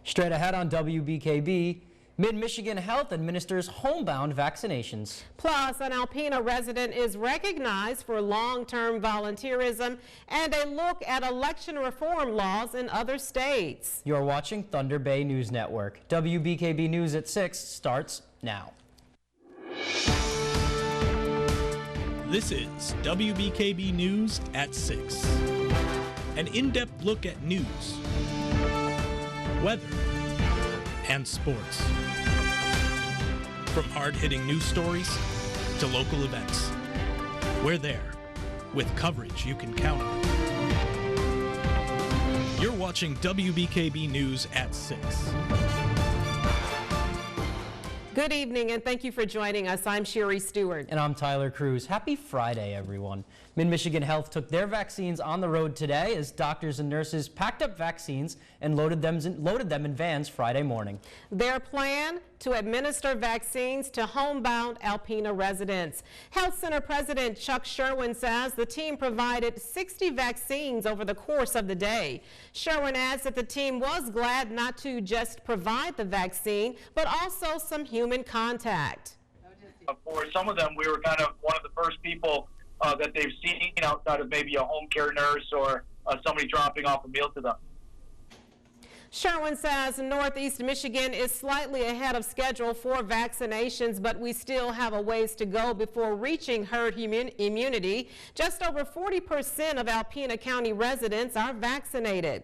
Straight ahead on WBKB, Mid-Michigan Health administers homebound vaccinations. Plus, an Alpena resident is recognized for long-term volunteerism, and a look at election reform laws in other states. You're watching Thunder Bay News Network. WBKB News at 6 starts now. This is WBKB News at 6. An in-depth look at news, weather, and sports. From hard-hitting news stories to local events, we're there with coverage you can count on. You're watching WBKB News at 6. Good evening, and thank you for joining us. I'm Sherry Stewart. And I'm Tyler Cruz. Happy Friday, everyone. Mid-Michigan Health took their vaccines on the road today as doctors and nurses packed up vaccines and loaded them in vans Friday morning. Their plan to administer vaccines to homebound Alpena residents. Health Center President Chuck Sherwin says the team provided 60 vaccines over the course of the day. Sherwin adds that the team was glad not to just provide the vaccine, but also some human contact. For some of them, we were kind of one of the first people that they've seen outside of maybe a home care nurse or somebody dropping off a meal to them. Sherwin says Northeast Michigan is slightly ahead of schedule for vaccinations, but we still have a ways to go before reaching herd immunity. Just over 40% of Alpena County residents are vaccinated.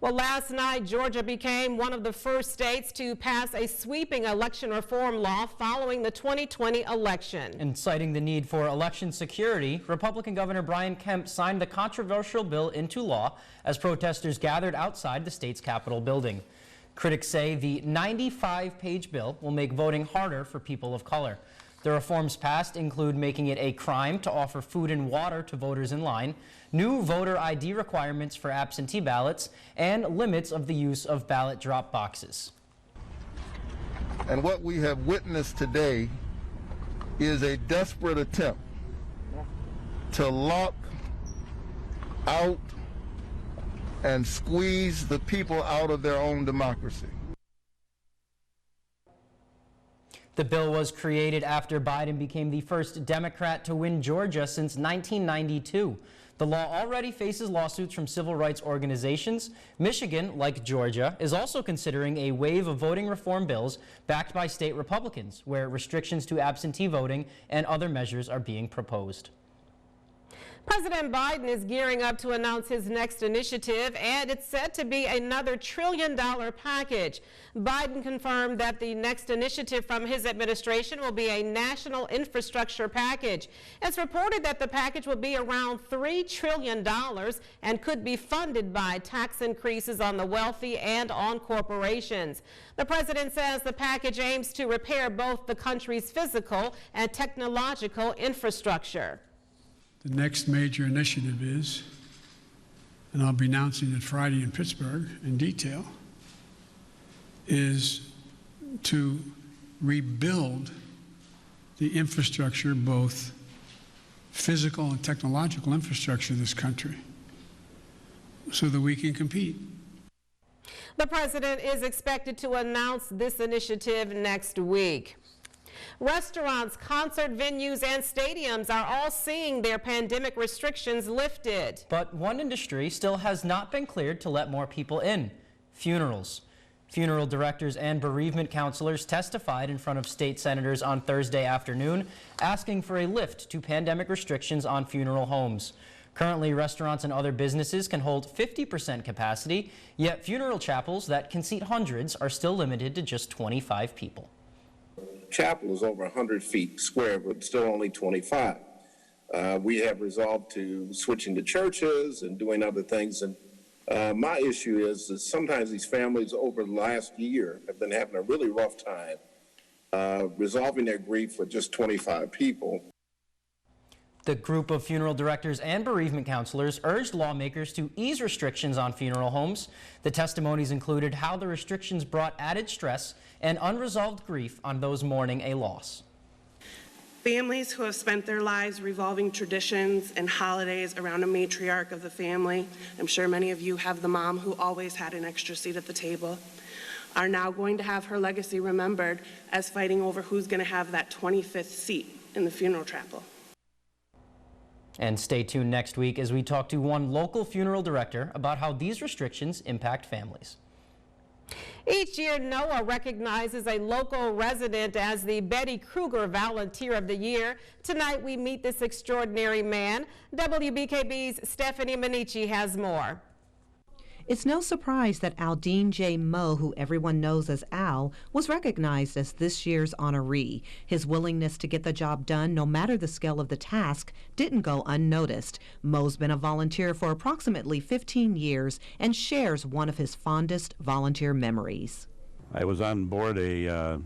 Well, last night, Georgia became one of the first states to pass a sweeping election reform law following the 2020 election. And citing the need for election security, Republican Governor Brian Kemp signed the controversial bill into law as protesters gathered outside the state's Capitol building. Critics say the 95-page bill will make voting harder for people of color. The reforms passed include making it a crime to offer food and water to voters in line, new voter ID requirements for absentee ballots, and limits of the use of ballot drop boxes. And what we have witnessed today is a desperate attempt to lock out and squeeze the people out of their own democracy. The bill was created after Biden became the first Democrat to win Georgia since 1992. The law already faces lawsuits from civil rights organizations. Michigan, like Georgia, is also considering a wave of voting reform bills backed by state Republicans, where restrictions to absentee voting and other measures are being proposed. President Biden is gearing up to announce his next initiative, and it's said to be another $1 trillion package. Biden confirmed that the next initiative from his administration will be a national infrastructure package. It's reported that the package will be around $3 trillion and could be funded by tax increases on the wealthy and on corporations. The president says the package aims to repair both the country's physical and technological infrastructure. The next major initiative is, and I'll be announcing it Friday in Pittsburgh in detail, is to rebuild the infrastructure, both physical and technological infrastructure of this country, so that we can compete. The president is expected to announce this initiative next week. Restaurants, concert venues, and stadiums are all seeing their pandemic restrictions lifted. But one industry still has not been cleared to let more people in: funerals. Funeral directors and bereavement counselors testified in front of state senators on Thursday afternoon, asking for a lift to pandemic restrictions on funeral homes. Currently, restaurants and other businesses can hold 50% capacity, yet funeral chapels that can seat hundreds are still limited to just 25 people. Chapel is over 100 feet square, but still only 25. We have resolved to switching to churches and doing other things. And my issue is that sometimes these families over the last year have been having a really rough time resolving their grief with just 25 people. The group of funeral directors and bereavement counselors urged lawmakers to ease restrictions on funeral homes. The testimonies included how the restrictions brought added stress and unresolved grief on those mourning a loss. Families who have spent their lives revolving traditions and holidays around a matriarch of the family, I'm sure many of you have the mom who always had an extra seat at the table, are now going to have her legacy remembered as fighting over who's going to have that 25th seat in the funeral chapel. And stay tuned next week as we talk to one local funeral director about how these restrictions impact families. Each year, NOAA recognizes a local resident as the Betty Kruger Volunteer of the Year. Tonight, we meet this extraordinary man. WBKB's Stephanie Minichi has more. It's no surprise that Aldine J. Moe, who everyone knows as Al, was recognized as this year's honoree. His willingness to get the job done, no matter the scale of the task, didn't go unnoticed. Moe's been a volunteer for approximately 15 years and shares one of his fondest volunteer memories. I was on board a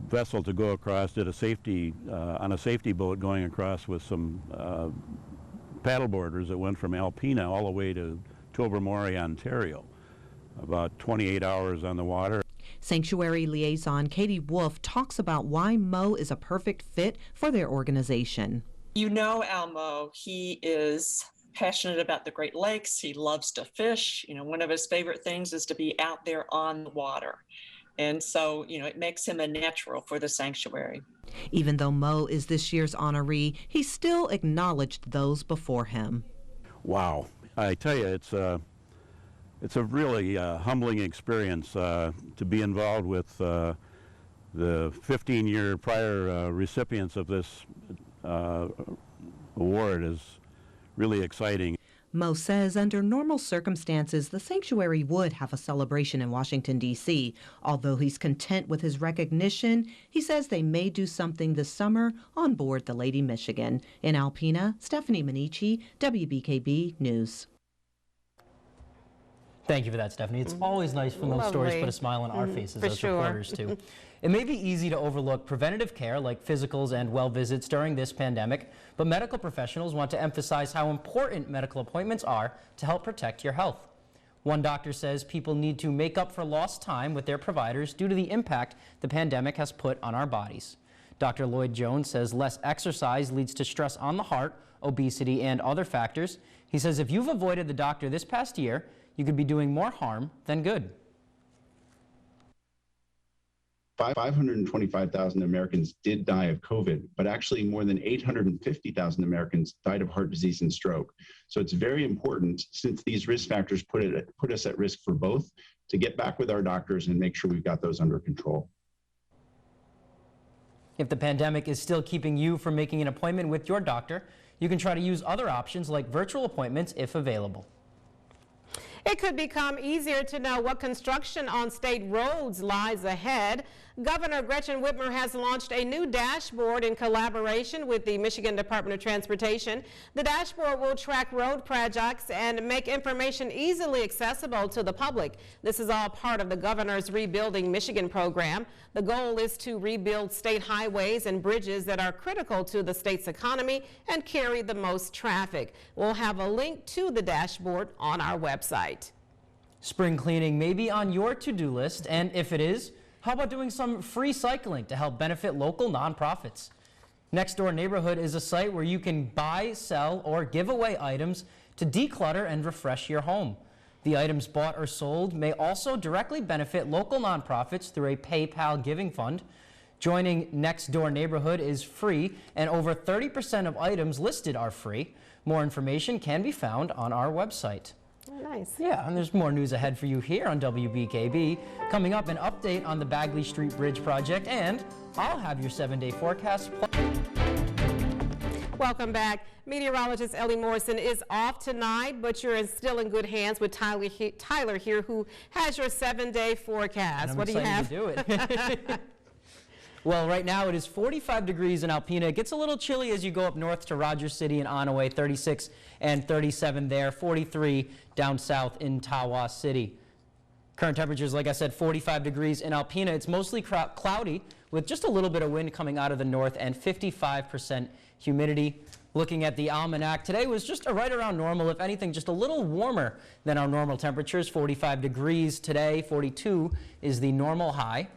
vessel to go across, did a safety, on a safety boat going across with some paddleboarders that went from Alpena all the way to Tobermory, Ontario, about 28 hours on the water. Sanctuary liaison Katie Wolf talks about why Moe is a perfect fit for their organization. You know Al Moe, he is passionate about the Great Lakes. He loves to fish. You know, one of his favorite things is to be out there on the water. And so, you know, it makes him a natural for the sanctuary. Even though Moe is this year's honoree, he still acknowledged those before him. Wow. I tell you, it's a really humbling experience to be involved with the 15-year prior recipients of this award is really exciting. Moe says under normal circumstances, the sanctuary would have a celebration in Washington, D.C. Although he's content with his recognition, he says they may do something this summer on board the Lady Michigan. In Alpena, Stephanie Minichi, WBKB News. Thank you for that, Stephanie. It's always nice when those stories put a smile on our faces as reporters, too. It may be easy to overlook preventative care like physicals and well visits during this pandemic, but medical professionals want to emphasize how important medical appointments are to help protect your health. One doctor says people need to make up for lost time with their providers due to the impact the pandemic has put on our bodies. Dr. Lloyd Jones says less exercise leads to stress on the heart, obesity, and other factors. He says if you've avoided the doctor this past year, you could be doing more harm than good. 525,000 Americans did die of COVID, but actually more than 850,000 Americans died of heart disease and stroke. So it's very important, since these risk factors put us at risk for both, to get back with our doctors and make sure we've got those under control. If the pandemic is still keeping you from making an appointment with your doctor, you can try to use other options like virtual appointments if available. It could become easier to know what construction on state roads lies ahead. Governor Gretchen Whitmer has launched a new dashboard in collaboration with the Michigan Department of Transportation. The dashboard will track road projects and make information easily accessible to the public. This is all part of the governor's Rebuilding Michigan program. The goal is to rebuild state highways and bridges that are critical to the state's economy and carry the most traffic. We'll have a link to the dashboard on our website. Spring cleaning may be on your to-do list, and if it is, how about doing some free cycling to help benefit local nonprofits? Next Door Neighborhood is a site where you can buy, sell, or give away items to declutter and refresh your home. The items bought or sold may also directly benefit local nonprofits through a PayPal giving fund. Joining Next Door Neighborhood is free, and over 30% of items listed are free. More information can be found on our website. Nice. Yeah, and there's more news ahead for you here on WBKB. Coming up, an update on the Bagley Street Bridge project, and I'll have your 7-day forecast. Welcome back. Meteorologist Ellie Morrison is off tonight, but you're still in good hands with Tyler here, who has your 7-day forecast. What do you have? To do it. Well, right now it is 45 degrees in Alpena. It gets a little chilly as you go up north to Rogers City and Onaway, 36 and 37 there, 43 down south in Tawas City. Current temperatures, like I said, 45 degrees in Alpena. It's mostly cloudy with just a little bit of wind coming out of the north and 55% humidity. Looking at the almanac, today was just right around normal. If anything, just a little warmer than our normal temperatures. 45 degrees today, 42 is the normal high.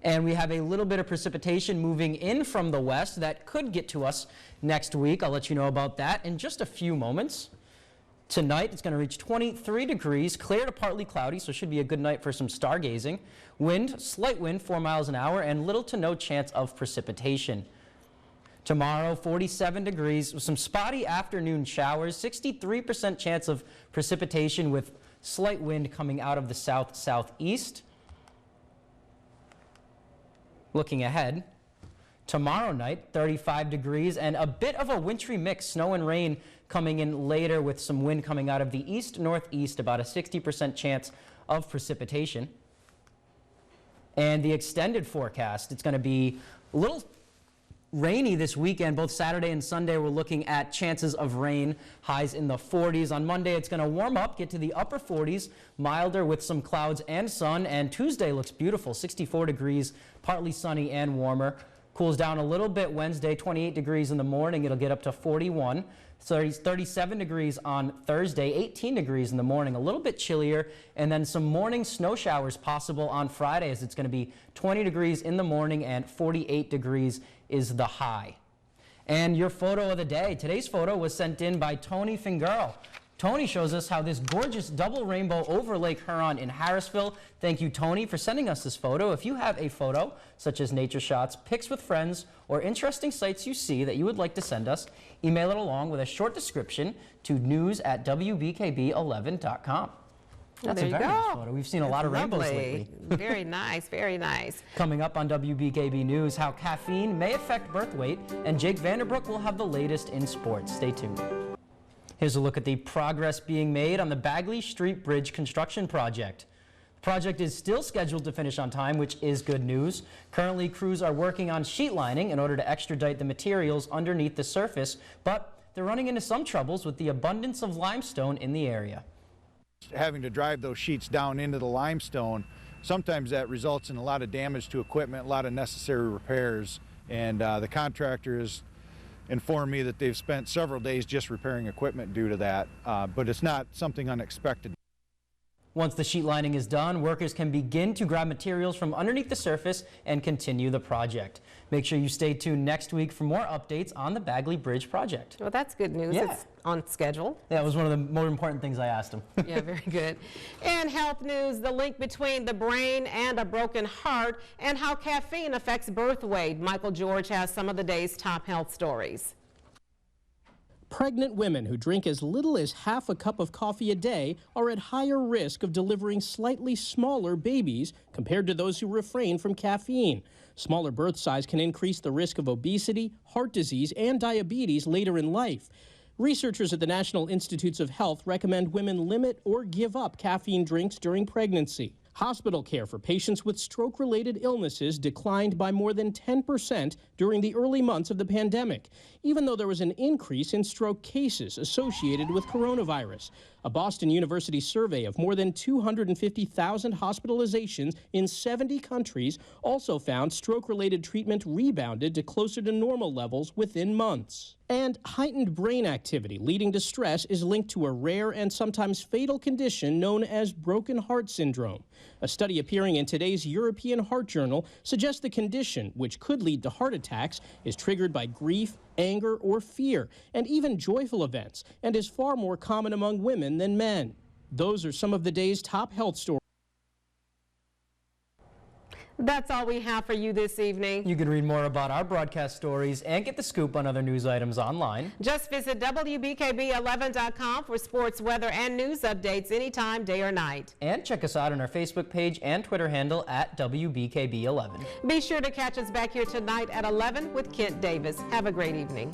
And we have a little bit of precipitation moving in from the west that could get to us next week. I'll let you know about that in just a few moments. Tonight, it's going to reach 23 degrees, clear to partly cloudy, so it should be a good night for some stargazing. Wind, slight wind, 4 miles an hour, and little to no chance of precipitation. Tomorrow, 47 degrees with some spotty afternoon showers, 63% chance of precipitation with slight wind coming out of the south-southeast. Looking ahead, tomorrow night, 35 degrees and a bit of a wintry mix, snow and rain coming in later with some wind coming out of the east-northeast, about a 60% chance of precipitation. And the extended forecast, it's going to be a little rainy this weekend. Both Saturday and Sunday we're looking at chances of rain, highs in the 40s. On Monday it's going to warm up, get to the upper 40s, milder with some clouds and sun. And Tuesday looks beautiful, 64 degrees, partly sunny and warmer. Cools down a little bit Wednesday, 28 degrees in the morning. It'll get up to 41. 37 degrees on Thursday, 18 degrees in the morning, a little bit chillier, and then some morning snow showers possible on Friday, as it's going to be 20 degrees in the morning and 48 degrees is the high. And your photo of the day. Today's photo was sent in by Tony Fingerl. Tony shows us how this gorgeous double rainbow over Lake Huron in Harrisville. Thank you, Tony, for sending us this photo. If you have a photo, such as nature shots, pics with friends, or interesting sights you see that you would like to send us, email it along with a short description to news@wbkb11.com. That's a very nice photo. We've seen a lot of rainbows lately. Very nice, very nice. Coming up on WBKB News, how caffeine may affect birth weight, and Jake Vanderbrook will have the latest in sports. Stay tuned. Here's a look at the progress being made on the Bagley Street Bridge construction project. The project is still scheduled to finish on time, which is good news. Currently, crews are working on sheet lining in order to extradite the materials underneath the surface, but they're running into some troubles with the abundance of limestone in the area. Having to drive those sheets down into the limestone, sometimes that results in a lot of damage to equipment, a lot of necessary repairs, and the contractor has informed me that they've spent several days just repairing equipment due to that, but it's not something unexpected. Once the sheet lining is done, workers can begin to grab materials from underneath the surface and continue the project. Make sure you stay tuned next week for more updates on the Bagley Bridge project. Well, that's good news. Yeah. It's on schedule. That was one of the more important things I asked him. Yeah, very good. And health news, the link between the brain and a broken heart and how caffeine affects birth weight. Michael George has some of the day's top health stories. Pregnant women who drink as little as half a cup of coffee a day are at higher risk of delivering slightly smaller babies compared to those who refrain from caffeine. Smaller birth size can increase the risk of obesity, heart disease, and diabetes later in life. Researchers at the National Institutes of Health recommend women limit or give up caffeine drinks during pregnancy. Hospital care for patients with stroke-related illnesses declined by more than 10% during the early months of the pandemic, even though there was an increase in stroke cases associated with coronavirus. A Boston University survey of more than 250,000 hospitalizations in 70 countries also found stroke-related treatment rebounded to closer to normal levels within months. And heightened brain activity leading to stress is linked to a rare and sometimes fatal condition known as broken heart syndrome. A study appearing in today's European Heart Journal suggests the condition, which could lead to heart attacks, is triggered by grief, anger, or fear, and even joyful events, and is far more common among women than men. Those are some of the day's top health stories. That's all we have for you this evening. You can read more about our broadcast stories and get the scoop on other news items online. Just visit WBKB11.com for sports, weather, and news updates anytime, day or night. And check us out on our Facebook page and Twitter handle at WBKB11. Be sure to catch us back here tonight at 11 with Kent Davis. Have a great evening.